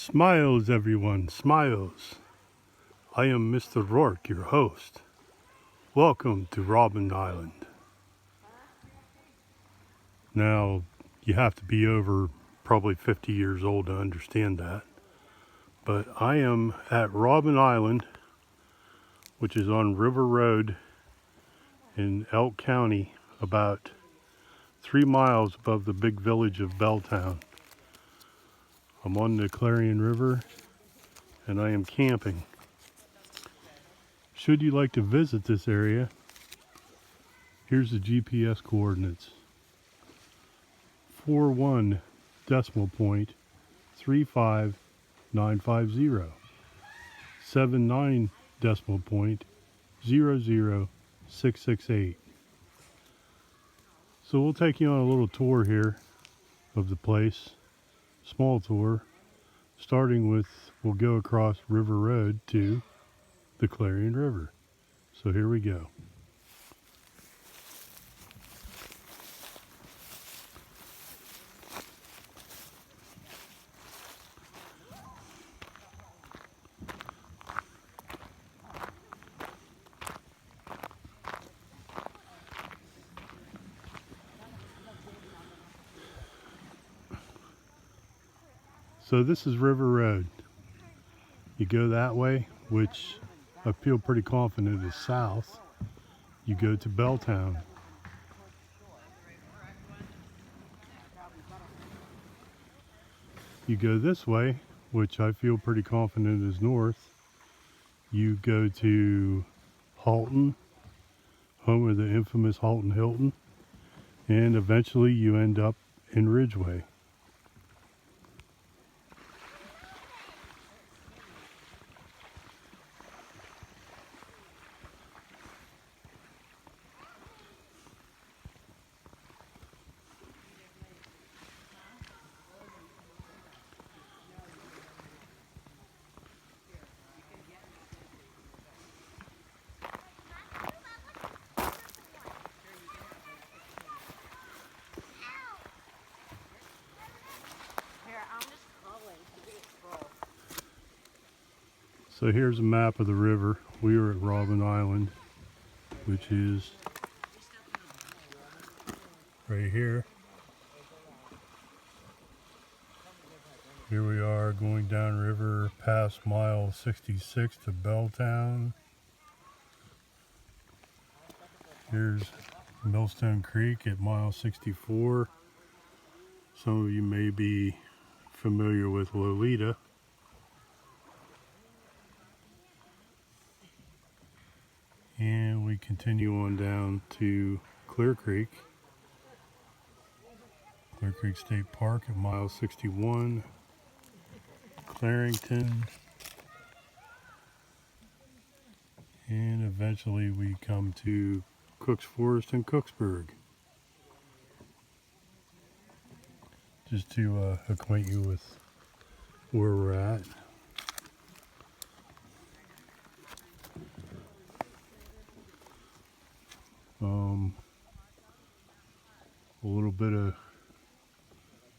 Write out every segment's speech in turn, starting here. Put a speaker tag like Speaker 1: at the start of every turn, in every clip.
Speaker 1: Smiles, everyone, smiles. I am Mr. Rourke, your host. Welcome to Robin Island. Now, you have to be over probably 50 years old to understand that. But I am at Robin Island, which is on River Road in Elk County, about 3 miles above the big village of Belltown. I'm on the Clarion River, and I am camping. Should you like to visit this area, here's the GPS coordinates. 41 decimal point 35950. 79 decimal point 00668. So we'll take you on a little tour here of the place. Small tour. Starting with, we'll go across River Road to the Clarion River. So here we go. So this is River Road. You go that way, which I feel pretty confident is south. You go to Belltown. You go this way, which I feel pretty confident is north. You go to Halton, home of the infamous Halton Hilton, and eventually you end up in Ridgeway. So here's a map of the river. We are at Robin Island, which is right here. Here we are going down river past mile 66 to Belltown. Here's Millstone Creek at mile 64. Some of you may be familiar with Lolita. And we continue on down to Clear Creek State Park at mile 61, Clarington, and eventually we come to Cook's Forest and Cooksburg. Just to acquaint you with where we're at. A little bit of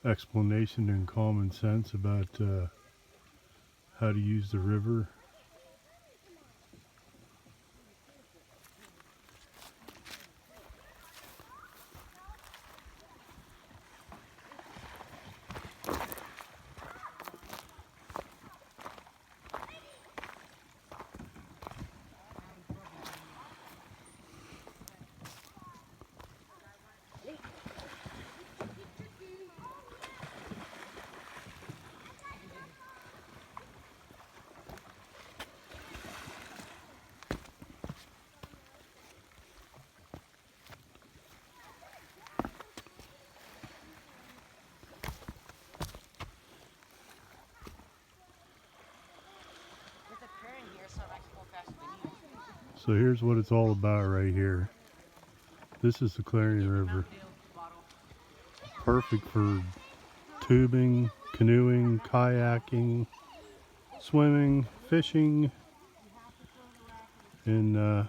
Speaker 1: explanation and common sense about how to use the river. So here's what it's all about right here. This is the Clarion River. Perfect for tubing, canoeing, kayaking, swimming, fishing. And I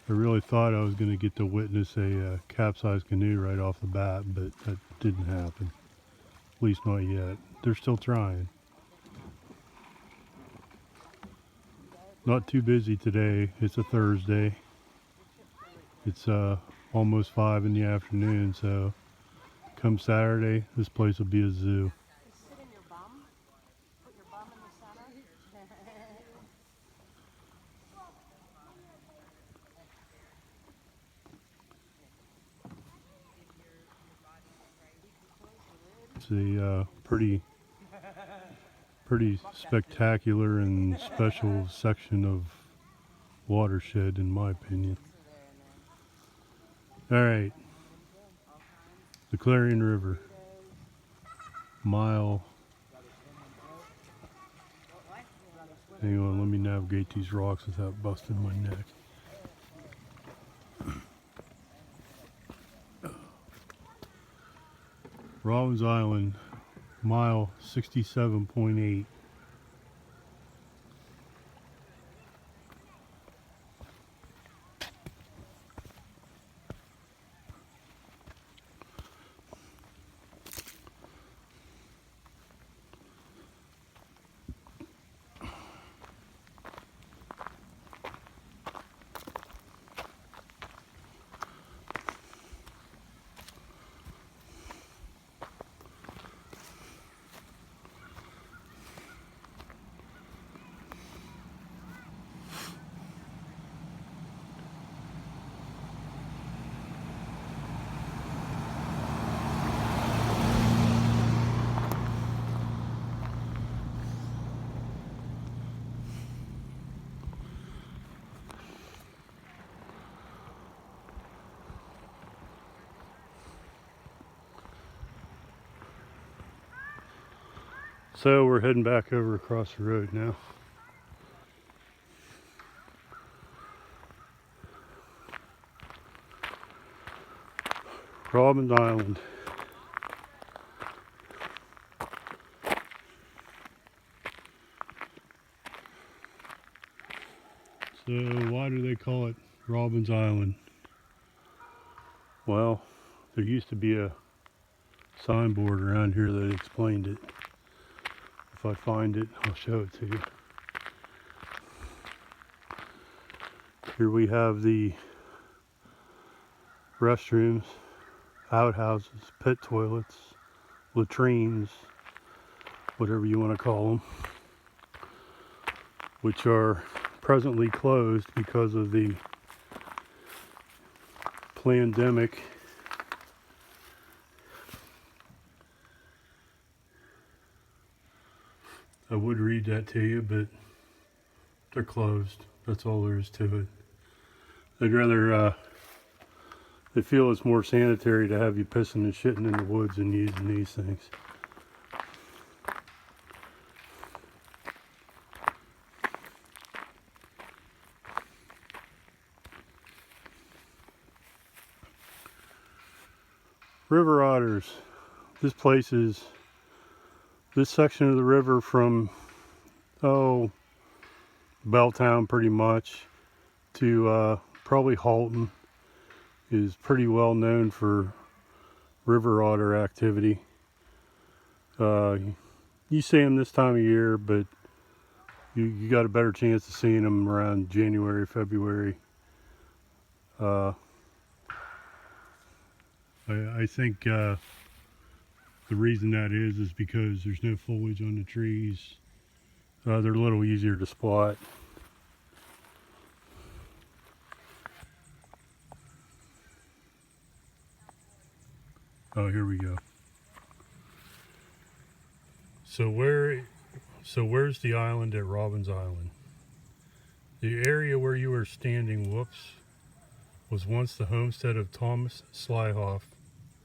Speaker 1: really thought I was going to get to witness a capsized canoe right off the bat, but that didn't happen. At least not yet. They're still trying. Not too busy today. It's a Thursday. It's almost 5 in the afternoon, so come Saturday, this place will be a zoo.
Speaker 2: Sit in your bum. Put your bum in the center.
Speaker 1: It's a pretty spectacular and special section of watershed, in my opinion. All right, the Clarion River, mile. Hang on, let me navigate these rocks without busting my neck. Robbins Island, mile 67.8. So we're heading back over across the road now. Robbins Island. So why do they call it Robbins Island? Well, there used to be a signboard around here that explained it. If I find it, I'll show it to you. Here we have the restrooms, outhouses, pit toilets, latrines, whatever you want to call them, which are presently closed because of the pandemic. I would read that to you, but they're closed. That's all there is to it. They'd rather, they feel it's more sanitary to have you pissing and shitting in the woods than using these things. River otters. This section of the river from, Belltown pretty much to probably Halton is pretty well known for river otter activity. You see them this time of year, but you got a better chance of seeing them around January, February. I think the reason that is because there's no foliage on the trees. They're a little easier to spot. Oh, here we go. So where's the island at Robbins Island? The area where you are standing, was once the homestead of Thomas Slyhoff,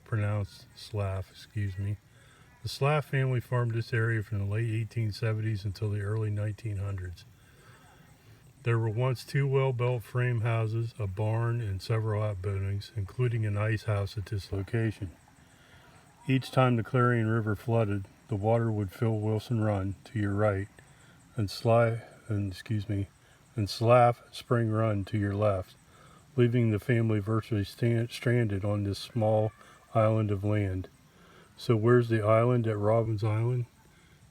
Speaker 1: pronounced Slaff, excuse me. The Slaff family farmed this area from the late 1870s until the early 1900s. There were once 2 well-built frame houses, a barn, and several outbuildings, including an ice house at this location. Each time the Clarion River flooded, the water would fill Wilson Run to your right, and Slaff Spring Run to your left, leaving the family virtually stranded on this small island of land. So where's the island at Robbins Island?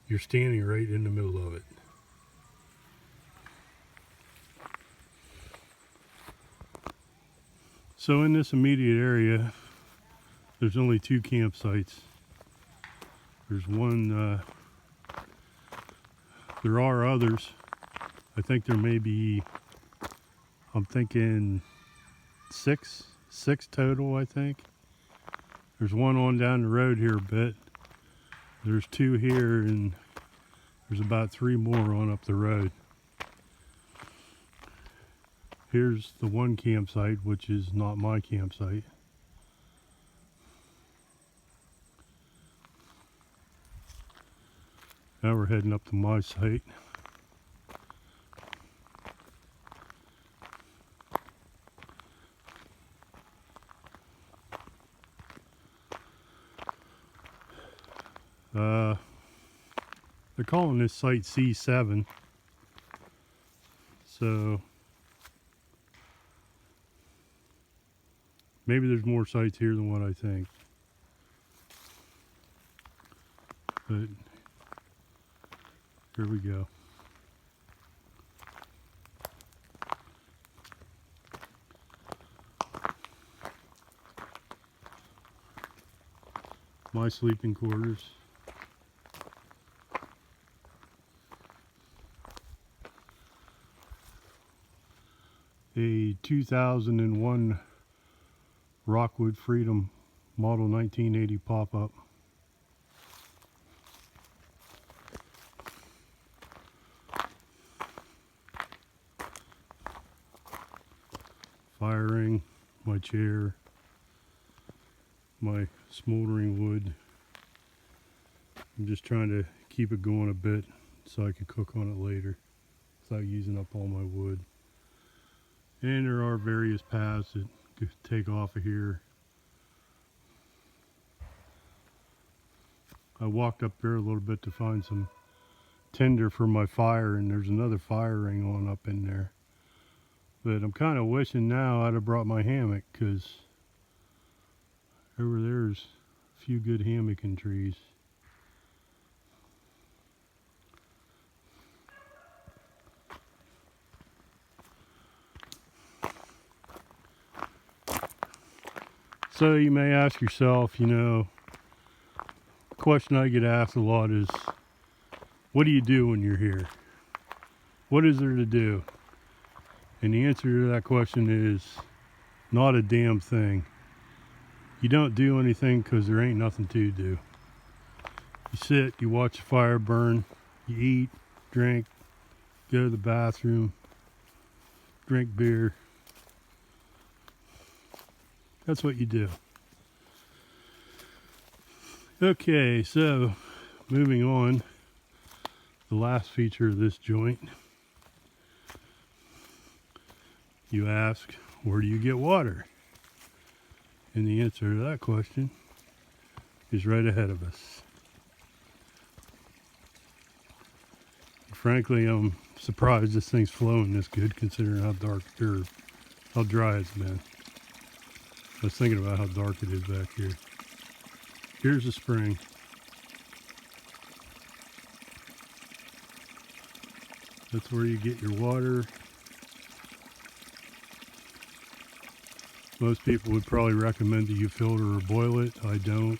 Speaker 1: You're standing right in the middle of it. So in this immediate area, there's only 2 campsites. There's one, there are others. I think there may be, I'm thinking six total, I think. There's one on down the road here a bit. There's 2 here, and there's about 3 more on up the road. Here's the one campsite, which is not my campsite. Now we're heading up to my site. They're calling this site C7. So maybe there's more sites here than what I think. But here we go. My sleeping quarters. A 2001 Rockwood Freedom Model 1980 pop-up. Fire ring, my chair, my smoldering wood. I'm just trying to keep it going a bit so I can cook on it later without using up all my wood. And there are various paths that could take off of here. I walked up there a little bit to find some tinder for my fire, and there's another fire ring on up in there. But I'm kind of wishing now I'd have brought my hammock, because over there's a few good hammocking trees. So you may ask yourself, you know, the question I get asked a lot is, what do you do when you're here? What is there to do? And the answer to that question is not a damn thing. You don't do anything because there ain't nothing to do. You sit, you watch the fire burn, you eat, drink, go to the bathroom, drink beer. That's what you do. Okay, so moving on, the last feature of this joint. You ask, where do you get water? And the answer to that question is right ahead of us. Frankly, I'm surprised this thing's flowing this good considering how dark or how dry it's been. I was thinking about how dark it is back here. Here's the spring. That's where you get your water. Most people would probably recommend that you filter or boil it. I don't.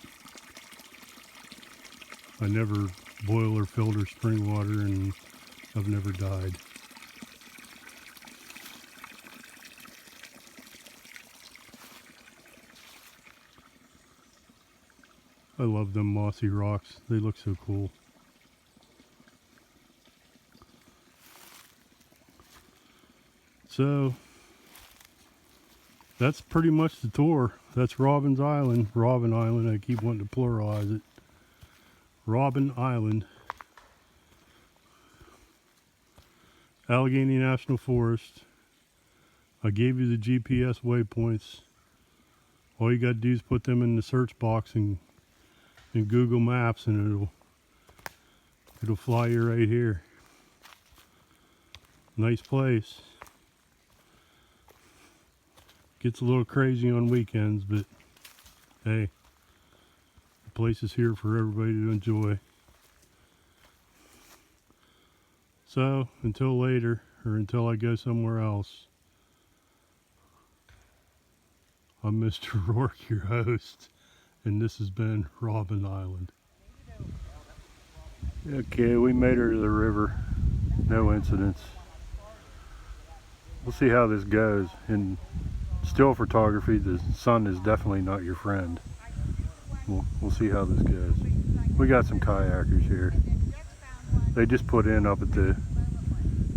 Speaker 1: I never boil or filter spring water, and I've never died. I love them mossy rocks. They look so cool. So that's pretty much the tour. That's Robbins Island. Robin Island. I keep wanting to pluralize it. Robin Island. Allegheny National Forest. I gave you the GPS waypoints. All you got to do is put them in the search box and in Google Maps, and it'll fly you right here. Nice place. Gets a little crazy on weekends, but hey, the place is here for everybody to enjoy. So until later, or until I go somewhere else, I'm Mr. Rourke, your host, and this has been Robin Island. Okay, we made her to the river. No incidents. We'll see how this goes. In still photography, the sun is definitely not your friend. We'll see how this goes. We got some kayakers here. They just put in up at the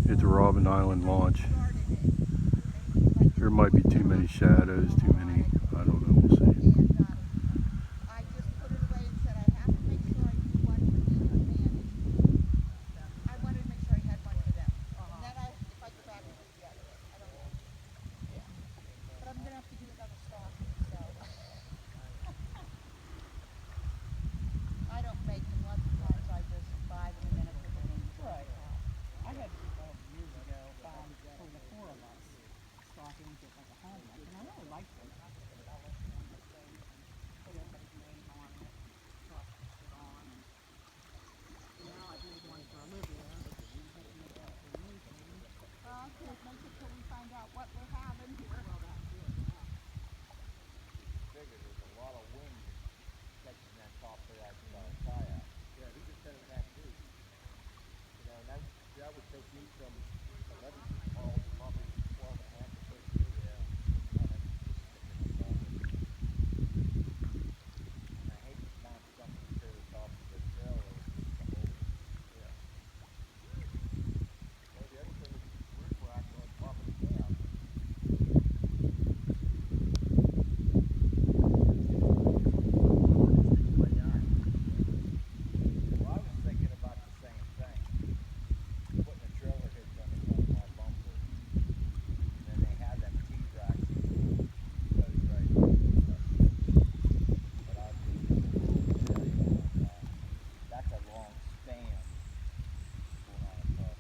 Speaker 1: Robin Island launch. There might be too many shadows, too many, I don't know, we'll see.
Speaker 2: I just put it away and said I have to make sure I do one for Dean and Mandy. I wanted to make sure I had one for them. And then if I go back and do the other one, I don't know. Yeah. But I'm gonna have to do another stocking, so. I don't make them. Lots of times I just buy them and then I put them in. Right.
Speaker 3: I had years ago found for the four of us stockings at like a home, and I really liked them. Put everybody's name on it, stockings it on, and now I made one for Olivia.
Speaker 2: Okay, make it till we find out what we're having here.
Speaker 3: Well, that's good.
Speaker 4: Figured there's a lot of wind catching that top of that kayak. Yeah, he just said it that too. You know, that would take me from 11 miles, probably 12 and a half to 13. Yeah. And I hate to mount something to the top of the trailer. Yeah. Well, the other thing is roof rack on top of the cab. Well, I was thinking about the same thing. Putting a trailer hitch on the front of my bumper. And then they have them T-rack goes right in and stuff. But I was just a little wary on that. That's a long span going on a car.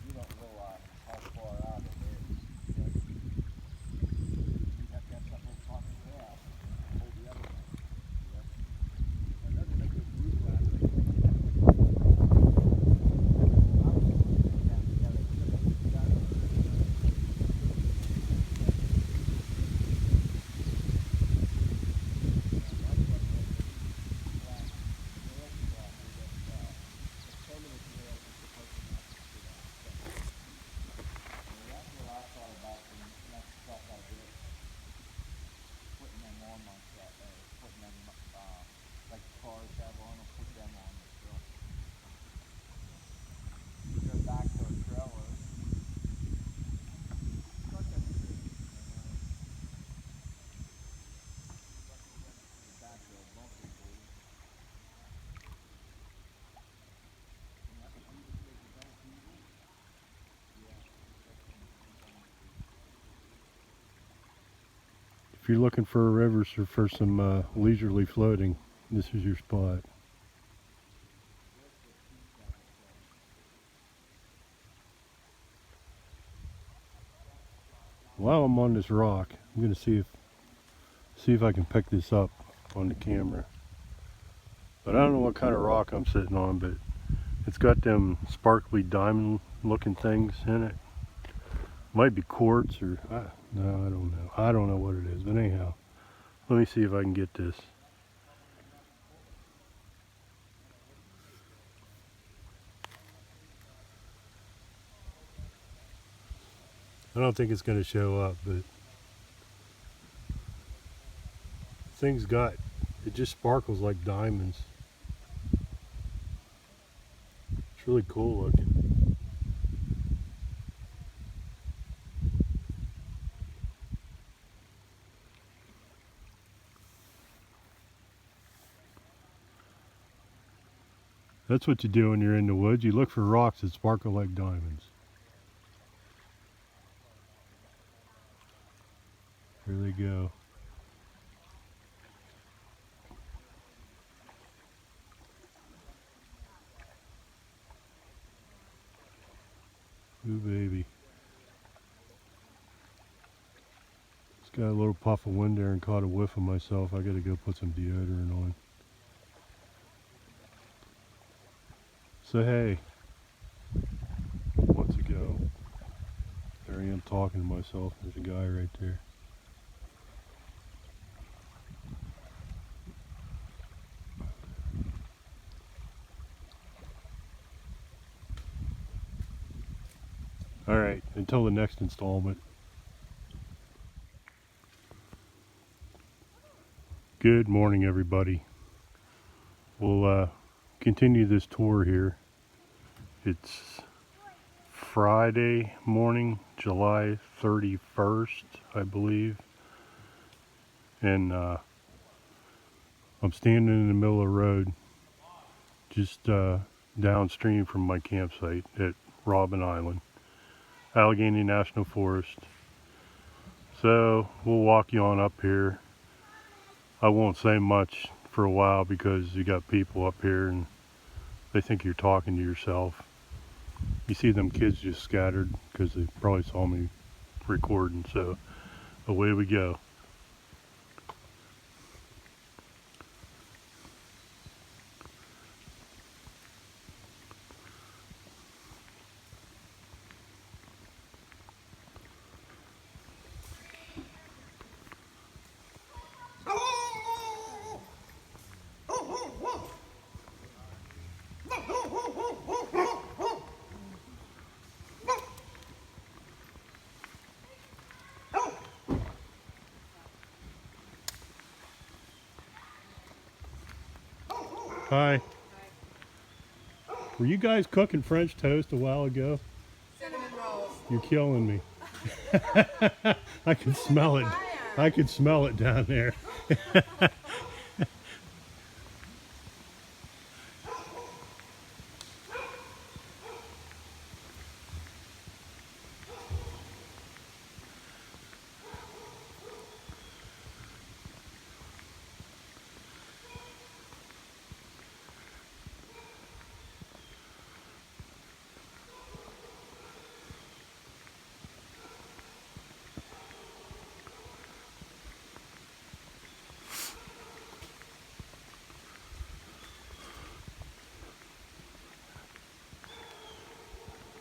Speaker 4: You don't realize how far out it is. You know, you have to have something on top of the cab and hold the other one. Yep. Another thing with roof rack, I was looking at that like cars have on them, put them on the truck. Go back to a trailer. Back to a bunker for you.
Speaker 1: If you're looking for a river or for some leisurely floating, this is your spot. While I'm on this rock, I'm gonna see if I can pick this up on the camera. But I don't know what kind of rock I'm sitting on, but it's got them sparkly diamond looking things in it. Might be quartz or no, I don't know. I don't know what it is, but anyhow, let me see if I can get this. I don't think it's going to show up, but thing's got, it just sparkles like diamonds. It's really cool looking. That's what you do when you're in the woods. You look for rocks that sparkle like diamonds. Here they go. Ooh, baby. Just got a little puff of wind there and caught a whiff of myself. I gotta go put some deodorant on. So hey, once ago, there I am talking to myself. There's a guy right there. All right, until the next installment. Good morning, everybody. We'll continue this tour here. It's Friday morning, July 31st, I believe. And I'm standing in the middle of the road, just downstream from my campsite at Robbins Island, Allegheny National Forest. So we'll walk you on up here. I won't say much for a while because you got people up here and they think you're talking to yourself. You see them kids just scattered because they probably saw me recording, so away we go. Hi. Were you guys cooking French toast a while ago?
Speaker 5: Cinnamon rolls.
Speaker 1: You're killing me. I could smell it. I could smell it down there.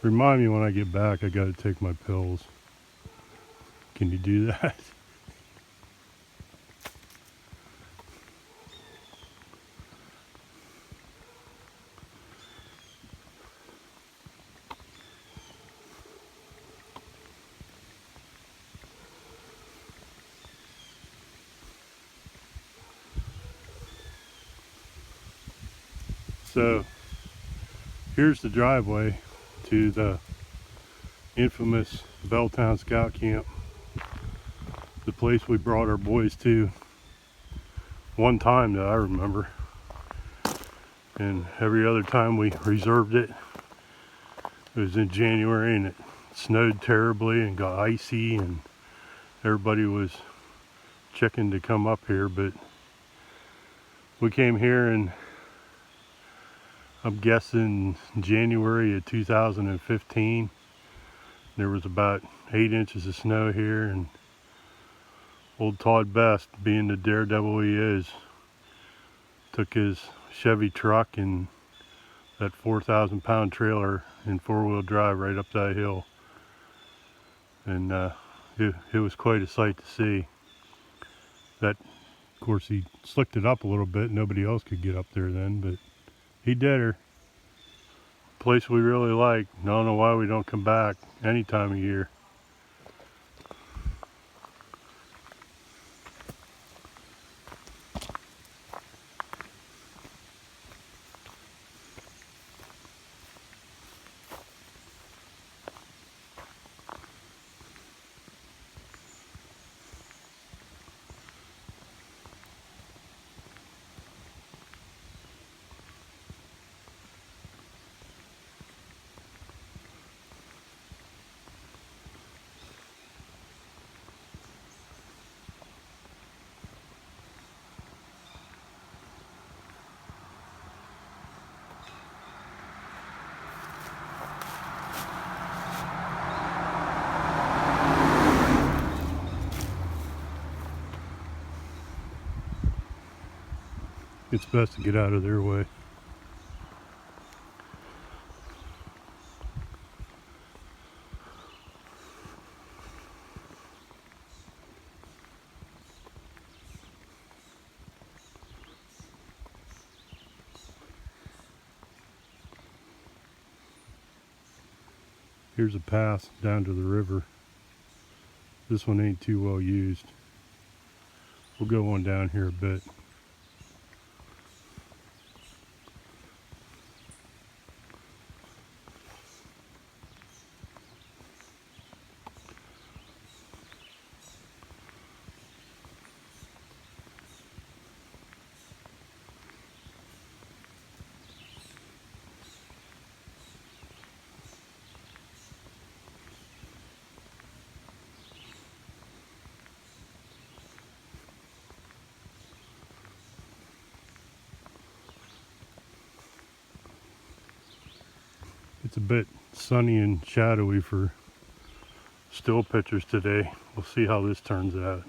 Speaker 1: Remind me when I get back, I gotta take my pills. Can you do that? So, here's the driveway to the infamous Belltown Scout Camp, the place we brought our boys to one time that I remember, and every other time we reserved it. It was in January and it snowed terribly and got icy and everybody was checking to come up here, but we came here in, I'm guessing, January of 2015. There was about 8 inches of snow here, and old Todd Best, being the daredevil he is, took his Chevy truck and that 4,000-pound trailer in four-wheel drive right up that hill. And it was quite a sight to see. That, of course, he slicked it up a little bit. Nobody else could get up there then, but he did her. Place we really like. I don't know why we don't come back any time of year. It's best to get out of their way. Here's a path down to the river. This one ain't too well used. We'll go on down here a bit. It's a bit sunny and shadowy for still pictures today. We'll see how this turns out.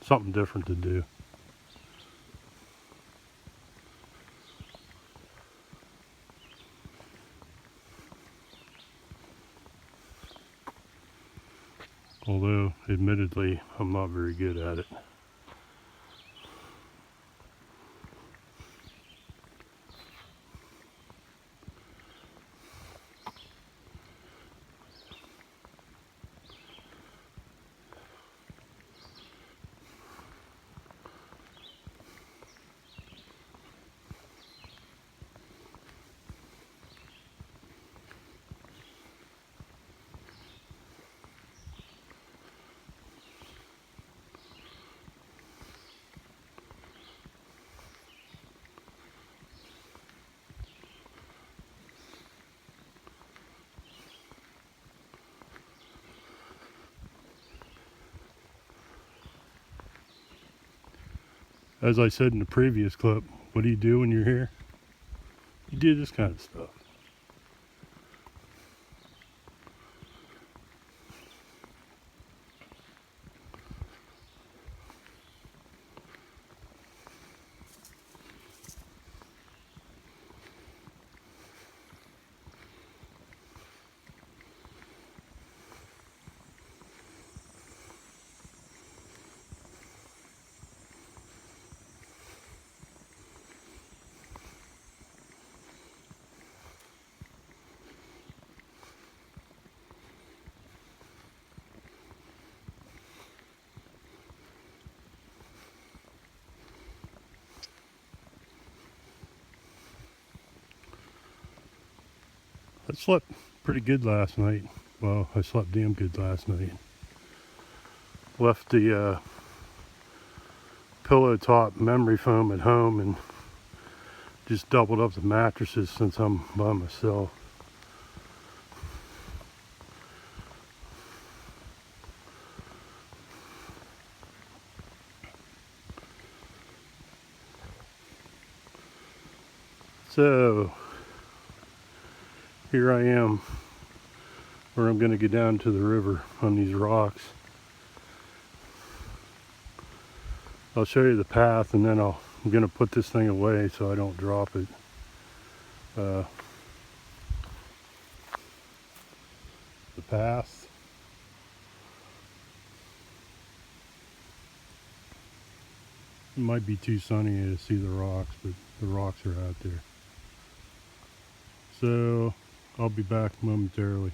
Speaker 1: Something different to do. Although, admittedly, I'm not very good at it. As I said in the previous clip, what do you do when you're here? You do this kind of stuff. I slept pretty good last night. Well, I slept damn good last night. Left the pillow top memory foam at home and just doubled up the mattresses since I'm by myself. So here I am, where I'm going to get down to the river on these rocks. I'll show you the path, and then I'm going to put this thing away so I don't drop it. The path. It might be too sunny to see the rocks, but the rocks are out there. So I'll be back momentarily.